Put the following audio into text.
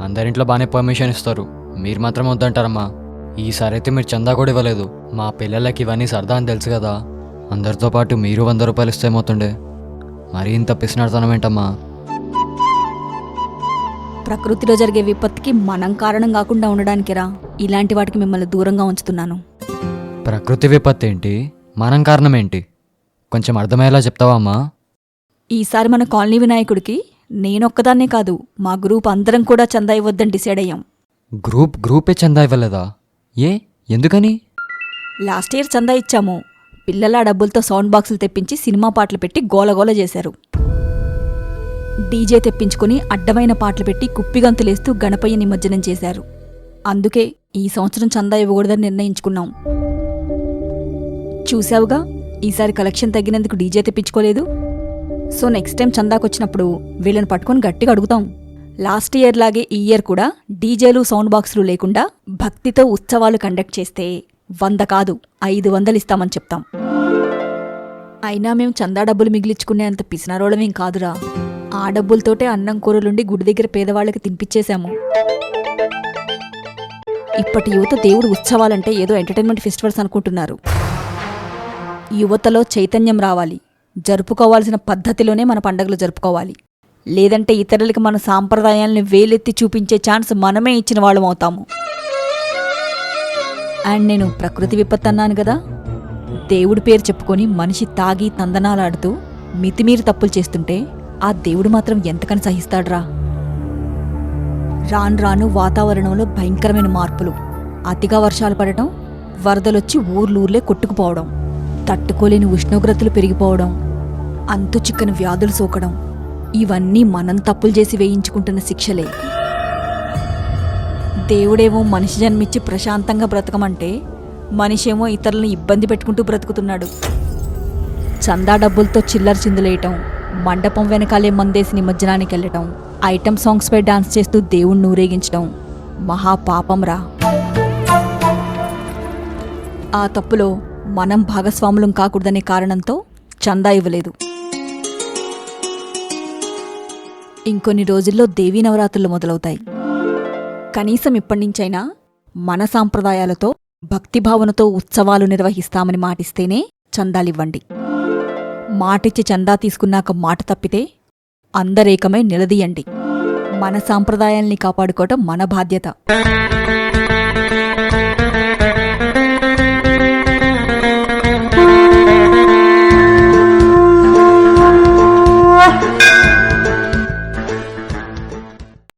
అందరింట్లో బాగానే పర్మిషన్ ఇస్తారు, మీరు మాత్రం వద్దంటారమ్మా. ఈసారి అయితే మీరు చందా కూడా ఇవ్వలేదు. మా పిల్లలకి ఇవన్నీ సరదా అని తెలుసు కదా. అందరితో పాటు మీరు 100 రూపాయలు ఇస్తే ఏమవుతుండే? మరీ ఇంత పిసినాడుతనం ఏంటమ్మా? ప్రకృతిలో జరిగే విపత్తుకి మనం కారణం కాకుండా ఉండడానికిరా ఇలాంటి వాటికి మిమ్మల్ని దూరంగా ఉంచుతున్నాను. ప్రకృతి విపత్తు ఏంటి, మనం కారణం ఏంటి? కొంచెం అర్థమయ్యేలా చెప్తావా అమ్మా? ఈసారి మన కాలనీ వినాయకుడికి నేనొక్కదాన్నే కాదు, మా గ్రూప్ అందరం కూడా చందా ఇవ్వద్దని డిసైడ్ అయ్యాం. గ్రూపే చందా ఇవ్వలేదా? ఏ, ఎందుకని? లాస్ట్ ఇయర్ చందా ఇచ్చాము. పిల్లల డబ్బులతో సౌండ్ బాక్సులు తెప్పించి సినిమా పాటలు పెట్టి గోలగోల చేశారు. డీజే తెప్పించుకుని అడ్డమైన పాటలు పెట్టి కుప్పిగంతులేస్తూ గణపయ్య నిమజ్జనం చేశారు. అందుకే ఈ సంవత్సరం చందా ఇవ్వకూడదని నిర్ణయించుకున్నాం. చూశావుగా, ఈసారి కలెక్షన్ తగ్గినందుకు డీజే తెప్పించుకోలేదు. సో నెక్స్ట్ టైం చందాకొచ్చినప్పుడు వీళ్ళని పట్టుకొని గట్టిగా అడుగుతాం. లాస్ట్ ఇయర్ లాగే ఈ ఇయర్ కూడా డీజేలు సౌండ్ బాక్సులు లేకుండా భక్తితో ఉత్సవాలు కండక్ట్ చేస్తే 100 కాదు 500 ఇస్తామని చెప్తాం. అయినా మేము చందా డబ్బులు మిగిలించుకునేంత పిసినారోళమేం కాదురా. ఆ డబ్బులతోటే అన్నం కూరలుండి గుడి దగ్గర పేదవాళ్ళకి తినిపించేశాము. ఇప్పటి యువత దేవుడు ఉత్సవాలంటే ఏదో ఎంటర్టైన్మెంట్ ఫెస్టివల్స్ అనుకుంటున్నారు. యువతలో చైతన్యం రావాలి. జరుపుకోవాల్సిన పద్ధతిలోనే మన పండగలు జరుపుకోవాలి. లేదంటే ఇతరులకి మన సాంప్రదాయాలను వేలెత్తి చూపించే ఛాన్స్ మనమే ఇచ్చిన వాళ్ళం అవుతాము. అండ్ నేను ప్రకృతి విపత్తు అన్నాను కదా, దేవుడి పేరు చెప్పుకొని మనిషి తాగి తందనాలాడుతూ మితిమీరి తప్పులు చేస్తుంటే ఆ దేవుడు మాత్రం ఎంతకని సహిస్తాడ్రా. రాను రాను వాతావరణంలో భయంకరమైన మార్పులు, అతిగా వర్షాలు పడటం, వరదలొచ్చి ఊర్లూర్లే కొట్టుకుపోవడం, తట్టుకోలేని ఉష్ణోగ్రతలు పెరిగిపోవడం, అంతు చిక్కని వ్యాధులు సోకడం, ఇవన్నీ మనం తప్పులు చేసి వేయించుకుంటున్న శిక్షలే. దేవుడేమో మనిషి జన్మించి ప్రశాంతంగా బ్రతకమంటే మనిషేమో ఇతరులను ఇబ్బంది పెట్టుకుంటూ బ్రతుకుతున్నాడు. చందా డబ్బులతో చిల్లర చిందులేయటం, మండపం వెనకాలే మందేసి నిమజ్జనానికి వెళ్ళటం, ఐటమ్ సాంగ్స్పై డాన్స్ చేస్తూ దేవుణ్ణి ఊరేగించడం మహాపాపంరా. ఆ తప్పులో మనం భాగస్వాములం కాకూడదనే కారణంతో చందా ఇవ్వలేదు. ఇంకొన్ని రోజుల్లో దేవీ నవరాత్రులు మొదలవుతాయి. కనీసం ఇప్పటినుంచైనా మన సాంప్రదాయాలతో భక్తిభావనతో ఉత్సవాలు నిర్వహిస్తామని మాటిస్తేనే చందాలివ్వండి. మాటిచ్చి చందా తీసుకున్నాక మాట తప్పితే అందరేకమై నిలదీయండి. మన సాంప్రదాయాల్ని కాపాడుకోవటం మన బాధ్యత.